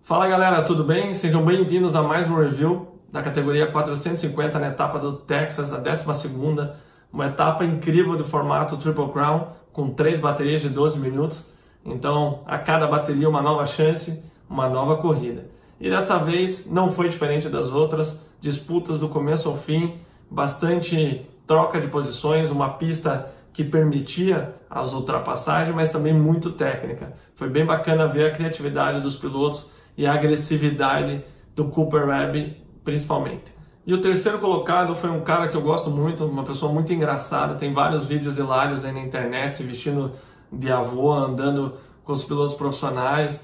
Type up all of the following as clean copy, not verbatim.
Fala galera, tudo bem? Sejam bem-vindos a mais um review da categoria 450 na etapa do Texas, a 12ª, uma etapa incrível do formato Triple Crown, com 3 baterias de 12 minutos, então a cada bateria uma nova chance, uma nova corrida. E dessa vez não foi diferente das outras, disputas do começo ao fim, bastante troca de posições, uma pista que permitia as ultrapassagens, mas também muito técnica. Foi bem bacana ver a criatividade dos pilotos e a agressividade do Cooper Webb, principalmente. E o terceiro colocado foi um cara que eu gosto muito, uma pessoa muito engraçada, tem vários vídeos hilários aí na internet, se vestindo de avô, andando com os pilotos profissionais,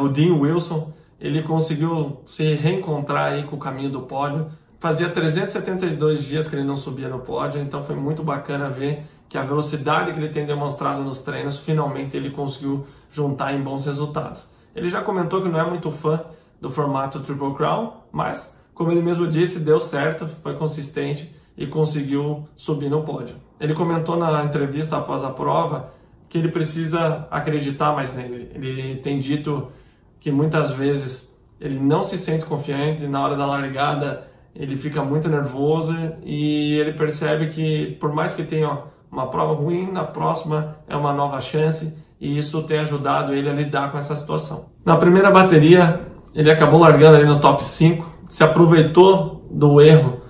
o Dean Wilson. Ele conseguiu se reencontrar aí com o caminho do pódio. Fazia 372 dias que ele não subia no pódio, então foi muito bacana ver que a velocidade que ele tem demonstrado nos treinos, finalmente ele conseguiu juntar em bons resultados. Ele já comentou que não é muito fã do formato Triple Crown, mas, como ele mesmo disse, deu certo, foi consistente e conseguiu subir no pódio. Ele comentou na entrevista após a prova que ele precisa acreditar mais nele. Ele tem dito que muitas vezes ele não se sente confiante, na hora da largada ele fica muito nervoso e ele percebe que, por mais que tenha uma prova ruim, na próxima é uma nova chance, e isso tem ajudado ele a lidar com essa situação. Na primeira bateria, ele acabou largando ali no top 5, se aproveitou do erro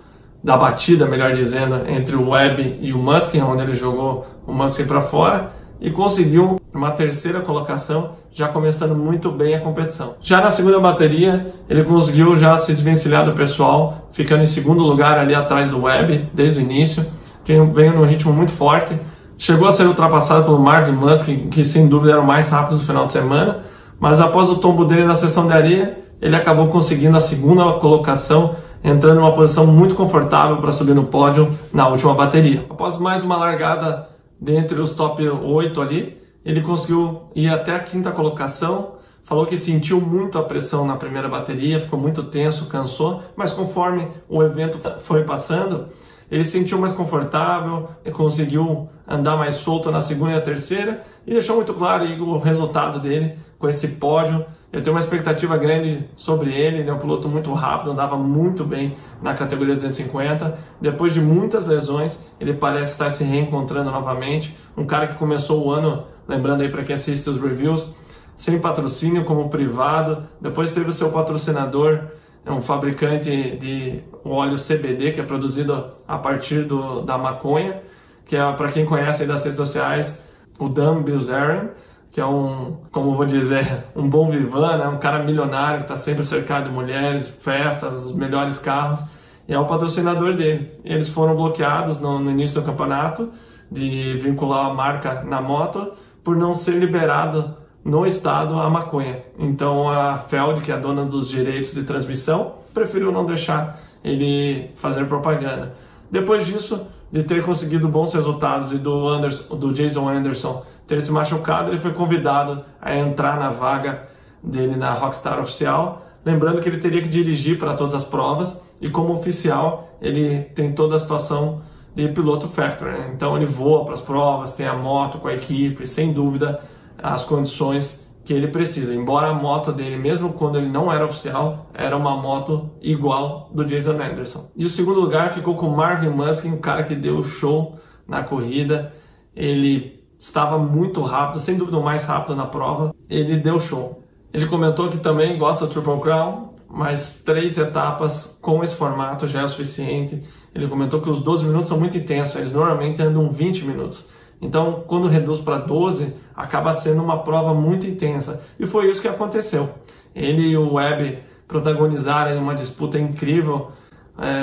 da batida, melhor dizendo, entre o Webb e o Musquin, onde ele jogou o Musquin para fora, e conseguiu uma terceira colocação, já começando muito bem a competição. Já na segunda bateria, ele conseguiu já se desvencilhar do pessoal, ficando em segundo lugar ali atrás do Webb, desde o início, que veio num ritmo muito forte. Chegou a ser ultrapassado pelo Marvin Musquin, que sem dúvida era o mais rápido do final de semana, mas após o tombo dele na seção de areia, ele acabou conseguindo a segunda colocação, entrando em uma posição muito confortável para subir no pódio na última bateria. Após mais uma largada dentre os top 8 ali, ele conseguiu ir até a quinta colocação. Falou que sentiu muito a pressão na primeira bateria, ficou muito tenso, cansou, mas conforme o evento foi passando, ele se sentiu mais confortável, conseguiu andar mais solto na segunda e a terceira, e deixou muito claro aí o resultado dele com esse pódio. Eu tenho uma expectativa grande sobre ele é um piloto muito rápido, andava muito bem na categoria 250. Depois de muitas lesões, ele parece estar se reencontrando novamente. Um cara que começou o ano, lembrando aí para quem assiste os reviews, sem patrocínio, como privado, depois teve o seu patrocinador, um fabricante de óleo CBD, que é produzido a partir da maconha, que é, para quem conhece aí das redes sociais, o Dan Bilzerian, que é como vou dizer, um bom vivan, né? Um cara milionário que está sempre cercado de mulheres, festas, os melhores carros, e é o patrocinador dele. Eles foram bloqueados no início do campeonato de vincular a marca na moto por não ser liberado no estado a maconha. Então a Feld, que é a dona dos direitos de transmissão, preferiu não deixar ele fazer propaganda. Depois disso, de ter conseguido bons resultados e do Jason Anderson ter se machucado, ele foi convidado a entrar na vaga dele na Rockstar Oficial, lembrando que ele teria que dirigir para todas as provas, e como oficial ele tem toda a situação de piloto factory, né? Então ele voa para as provas, tem a moto com a equipe, sem dúvida as condições que ele precisa, embora a moto dele, mesmo quando ele não era oficial, era uma moto igual do Jason Anderson. E o segundo lugar ficou com o Marvin Musquin, um cara que deu o show na corrida. Ele estava muito rápido, sem dúvida o mais rápido na prova, ele deu show. Ele comentou que também gosta do Triple Crown, mas 3 etapas com esse formato já é o suficiente. Ele comentou que os 12 minutos são muito intensos, eles normalmente andam 20 minutos. Então, quando reduz para 12, acaba sendo uma prova muito intensa. E foi isso que aconteceu. Ele e o Webb protagonizaram uma disputa incrível.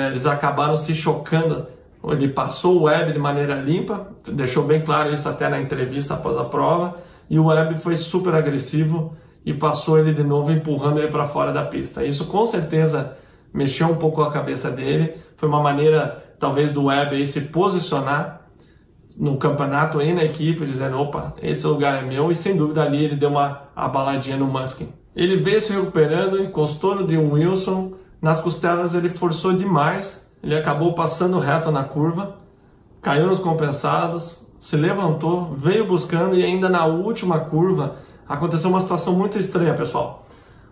Eles acabaram se chocando. Ele passou o Webb de maneira limpa, deixou bem claro isso até na entrevista após a prova. E o Webb foi super agressivo e passou ele de novo, empurrando ele para fora da pista. Isso com certeza mexeu um pouco a cabeça dele. Foi uma maneira, talvez, do Webb aí se posicionar no campeonato e na equipe, dizendo, opa, esse lugar é meu, e sem dúvida ali ele deu uma abaladinha no Musquin. Ele veio se recuperando, encostou no Dean Wilson, nas costelas ele forçou demais, ele acabou passando reto na curva, caiu nos compensados, se levantou, veio buscando, e ainda na última curva aconteceu uma situação muito estranha, pessoal.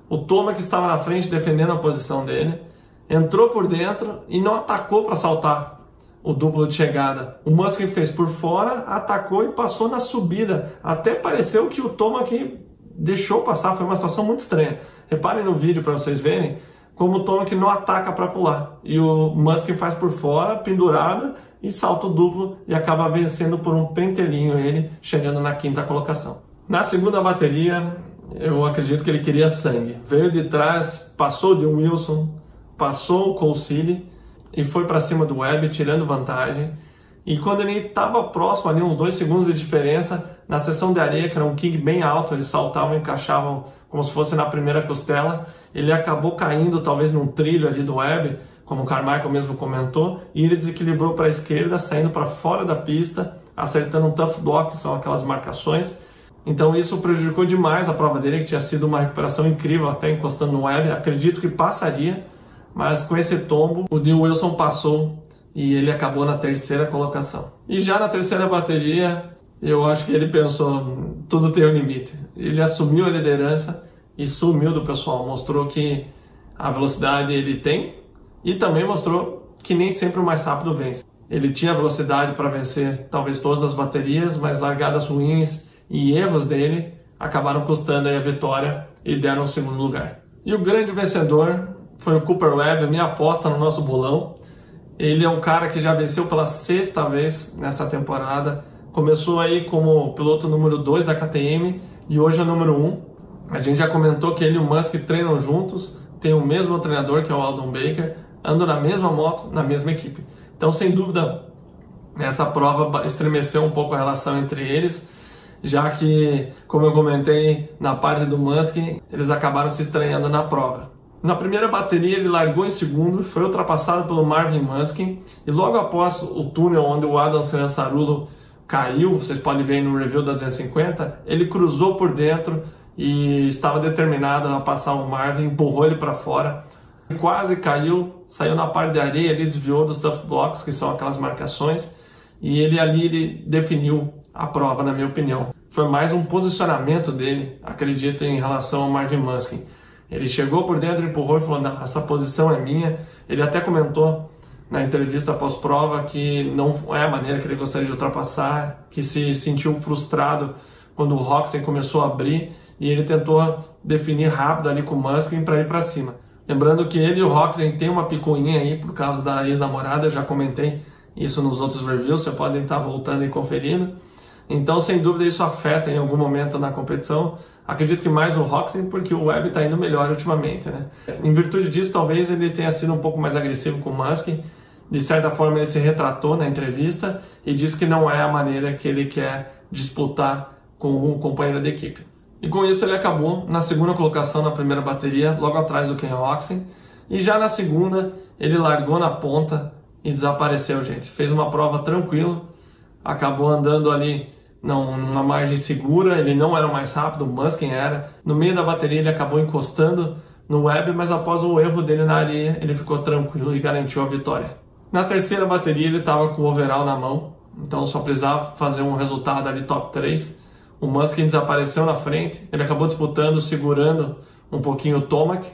O Tomac estava na frente defendendo a posição dele, entrou por dentro e não atacou para saltar o duplo de chegada. O Musquin fez por fora, atacou e passou na subida. Até pareceu que o Tomac deixou passar, foi uma situação muito estranha. Reparem no vídeo para vocês verem como o Tomac não ataca para pular. E o Musquin faz por fora, pendurado, e salta o duplo e acaba vencendo por um pentelinho ele, chegando na 5ª colocação. Na segunda bateria, eu acredito que ele queria sangue. Veio de trás, passou de Wilson, passou o Cole Seely e foi para cima do Webb, tirando vantagem. E quando ele estava próximo, ali uns 2 segundos de diferença, na seção de areia, que era um king bem alto, eles saltavam e encaixavam como se fosse na primeira costela, ele acabou caindo talvez num trilho ali do Webb, como o Carmichael mesmo comentou, e ele desequilibrou para a esquerda, saindo para fora da pista, acertando um tough block, que são aquelas marcações. Então isso prejudicou demais a prova dele, que tinha sido uma recuperação incrível, até encostando no Webb. Acredito que passaria, mas com esse tombo, o Dean Wilson passou e ele acabou na 3ª colocação. E já na 3ª bateria, eu acho que ele pensou, tudo tem um limite. Ele assumiu a liderança e sumiu do pessoal, mostrou que a velocidade ele tem e também mostrou que nem sempre o mais rápido vence. Ele tinha velocidade para vencer talvez todas as baterias, mas largadas ruins e erros dele acabaram custando aí a vitória e deram o 2º lugar. E o grande vencedor foi o Cooper Webb, a minha aposta no nosso bolão. Ele é um cara que já venceu pela 6ª vez nessa temporada. Começou aí como piloto número 2 da KTM e hoje é o número 1. A gente já comentou que ele e o Musk treinam juntos, tem o mesmo treinador que é o Aldon Baker, andam na mesma moto, na mesma equipe. Então, sem dúvida, essa prova estremeceu um pouco a relação entre eles, já que, como eu comentei, na parte do Musk, eles acabaram se estranhando na prova. Na primeira bateria ele largou em segundo, foi ultrapassado pelo Marvin Musquin e logo após o túnel onde o Adam Cianciarulo caiu, vocês podem ver no review da 250, ele cruzou por dentro e estava determinado a passar o Marvin, empurrou ele para fora, quase caiu, saiu na parte de areia, ele desviou dos tough blocks, que são aquelas marcações, e ele definiu a prova, na minha opinião. Foi mais um posicionamento dele, acredito, em relação ao Marvin Musquin. Ele chegou por dentro, empurrou e falou, não, essa posição é minha. Ele até comentou na entrevista pós-prova que não é a maneira que ele gostaria de ultrapassar, que se sentiu frustrado quando o Roczen começou a abrir e ele tentou definir rápido ali com o Musquin para ir para cima. Lembrando que ele e o Roczen têm uma picuinha aí por causa da ex-namorada, eu já comentei isso nos outros reviews, vocês podem estar voltando e conferindo. Então, sem dúvida, isso afeta em algum momento na competição. Acredito que mais o Roczen, porque o Webb está indo melhor ultimamente, né? Em virtude disso, talvez ele tenha sido um pouco mais agressivo com o Musquin. De certa forma, ele se retratou na entrevista e disse que não é a maneira que ele quer disputar com um companheiro de equipe. E com isso, ele acabou na 2ª colocação na primeira bateria, logo atrás do Ken Roczen. E já na segunda, ele largou na ponta e desapareceu, gente. Fez uma prova tranquilo, acabou andando ali numa margem segura, ele não era o mais rápido, o Musquin era. No meio da bateria ele acabou encostando no Webb, mas após o erro dele na areia, ele ficou tranquilo e garantiu a vitória. Na 3ª bateria ele estava com o overall na mão, então só precisava fazer um resultado ali top 3. O Musquin desapareceu na frente, ele acabou disputando, segurando um pouquinho o Tomac.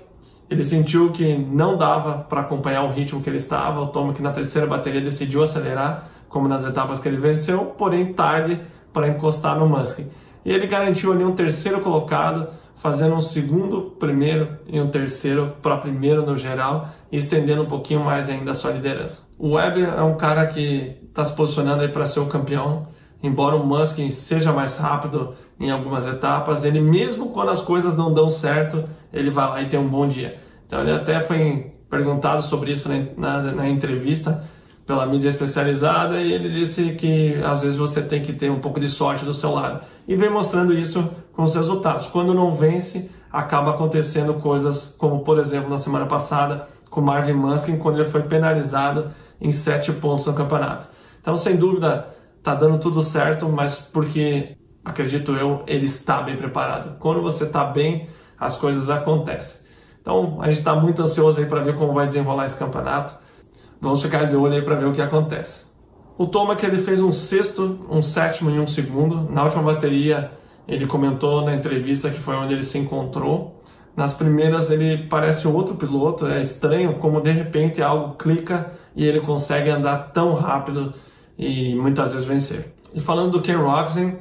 Ele sentiu que não dava para acompanhar o ritmo que ele estava, o Tomac na 3ª bateria decidiu acelerar, como nas etapas que ele venceu, porém tarde para encostar no Musquin. E ele garantiu ali um 3º colocado, fazendo um 2º, 1º e um 3º para 1º no geral, e estendendo um pouquinho mais ainda a sua liderança. O Webb é um cara que está se posicionando aí para ser o campeão, embora o Musquin seja mais rápido em algumas etapas, ele mesmo quando as coisas não dão certo, ele vai lá e tem um bom dia. Então ele até foi perguntado sobre isso na entrevista pela mídia especializada e ele disse que às vezes você tem que ter um pouco de sorte do seu lado. E vem mostrando isso com os resultados. Quando não vence, acaba acontecendo coisas como, por exemplo, na semana passada, com o Marvin Musquin, quando ele foi penalizado em 7 pontos no campeonato. Então, sem dúvida, está dando tudo certo, mas porque, acredito eu, ele está bem preparado. Quando você está bem, as coisas acontecem. Então, a gente está muito ansioso aí para ver como vai desenrolar esse campeonato. Vamos ficar de olho aí para ver o que acontece. O Tomac, ele fez um 6º, um 7º e um 2º. Na última bateria, ele comentou na entrevista que foi onde ele se encontrou. Nas primeiras ele parece outro piloto, é estranho como de repente algo clica e ele consegue andar tão rápido e muitas vezes vencer. E falando do Ken Roczen,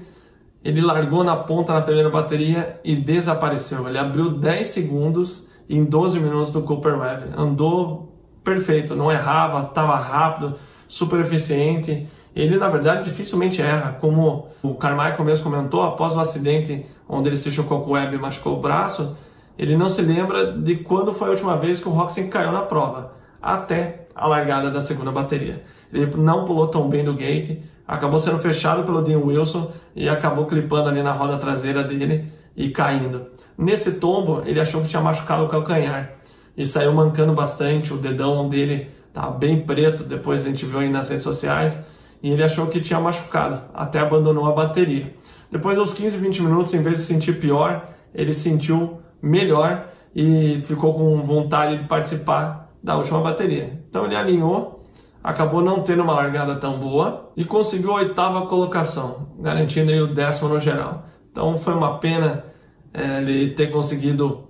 ele largou na ponta na primeira bateria e desapareceu. Ele abriu 10 segundos em 12 minutos do Cooper Webb. Andou perfeito, não errava, estava rápido, super eficiente. Ele, na verdade, dificilmente erra. Como o Carmichael mesmo comentou, após o acidente onde ele se chocou com o Webb e machucou o braço, ele não se lembra de quando foi a última vez que o Roczen caiu na prova, até a largada da segunda bateria. Ele não pulou tão bem do gate, acabou sendo fechado pelo Dean Wilson e acabou clipando ali na roda traseira dele e caindo. Nesse tombo, ele achou que tinha machucado o calcanhar e saiu mancando bastante, o dedão dele estava bem preto, depois a gente viu aí nas redes sociais, e ele achou que tinha machucado, até abandonou a bateria. Depois dos 15, 20 minutos, em vez de sentir pior, ele sentiu melhor e ficou com vontade de participar da última bateria. Então ele alinhou, acabou não tendo uma largada tão boa e conseguiu a 8ª colocação, garantindo aí o 10º no geral. Então foi uma pena ele ter conseguido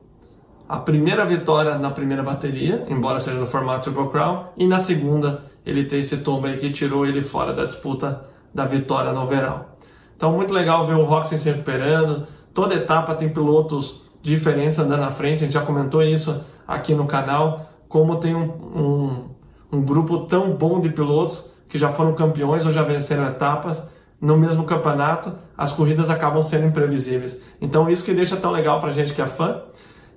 a primeira vitória na primeira bateria, embora seja no formato Triple Crown, e na segunda ele ter esse tombo aí que tirou ele fora da disputa da vitória no overall. Então muito legal ver o Roczen se recuperando. Toda etapa tem pilotos diferentes andando na frente, a gente já comentou isso aqui no canal, como tem um grupo tão bom de pilotos que já foram campeões ou já venceram etapas no mesmo campeonato, as corridas acabam sendo imprevisíveis. Então isso que deixa tão legal pra gente que é fã.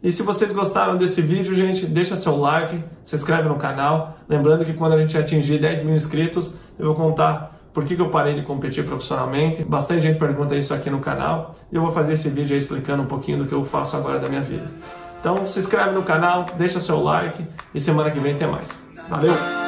E se vocês gostaram desse vídeo, gente, deixa seu like, se inscreve no canal. Lembrando que quando a gente atingir 10 mil inscritos, eu vou contar por que eu parei de competir profissionalmente. Bastante gente pergunta isso aqui no canal e eu vou fazer esse vídeo aí explicando um pouquinho do que eu faço agora da minha vida. Então se inscreve no canal, deixa seu like e semana que vem tem mais. Valeu!